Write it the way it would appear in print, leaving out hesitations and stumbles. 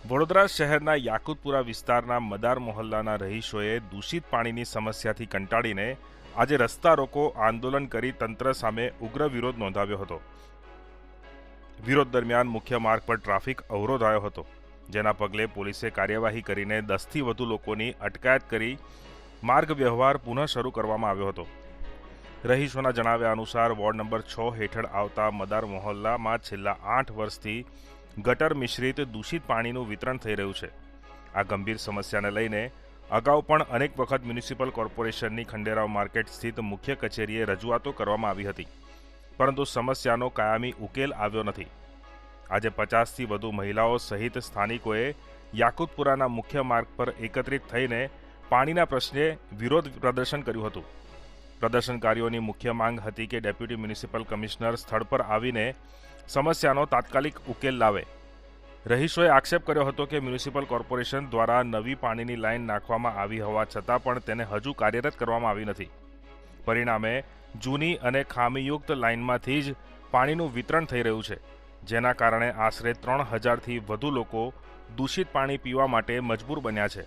વડોદરા શહેરના યાકુતપુરા વિસ્તારના મદાર મોહલ્લાના રહીશોએ દૂષિત પાણીની સમસ્યાથી કંટાળીને આજે રસ્તા રોકો આંદોલન કરી તંત્ર સામે ઉગ્ર વિરોધ નોંધાવ્યો હતો. વિરોધ દરમિયાન મુખ્ય માર્ગ પર ટ્રાફિક અવરોધાયો હતો, જેના પગલે પોલીસે કાર્યવાહી કરીને 10થી વધુ લોકોની અટકાયત કરી માર્ગ વ્યવહાર પુનઃ શરૂ કરવામાં આવ્યો હતો. રહીશોના જણાવ્યા અનુસાર વોર્ડ નંબર 6 હેઠળ આવતા મદાર મોહલ્લામાં છેલ્લા 8 વર્ષથી ગટર મિશ્રિત દૂષિત પાણીનું વિતરણ થઈ રહ્યું છે. આ ગંભીર સમસ્યાને લઈને અગાઉ પણ અનેક વખત મ્યુનિસિપલ કોર્પોરેશનની ખંડેરાવ માર્કેટ સ્થિત મુખ્ય કચેરીએ રજૂઆતો કરવામાં આવી હતી, પરંતુ સમસ્યાનો કાયમી ઉકેલ આવ્યો નથી. આજે 50થી વધુ મહિલાઓ સહિત સ્થાનિકોએ યાકુતપુરાના મુખ્ય માર્ગ પર એકત્રિત થઈને પાણીના પ્રશ્ને વિરોધ પ્રદર્શન કર્યું હતું. પ્રદર્શનકારીઓની મુખ્ય માંગ હતી કે ડેપ્યુટી મ્યુનિસિપલ કમિશનર સ્થળ પર આવીને સમસ્યાનો તાત્કાલિક ઉકેલ લાવે. રહીશોએ આક્ષેપ કર્યો હતો કે મ્યુનિસિપલ કોર્પોરેશન દ્વારા નવી પાણીની લાઇન નાખવામાં આવી હોવા છતાં પણ તેને હજુ કાર્યરત કરવામાં આવી નથી. પરિણામે જૂની અને ખામીયુક્ત લાઇનમાંથી જ પાણીનું વિતરણ થઈ રહ્યું છે, જેના કારણે આશરે 3000થી વધુ લોકો દૂષિત પાણી પીવા માટે મજબૂર બન્યા છે.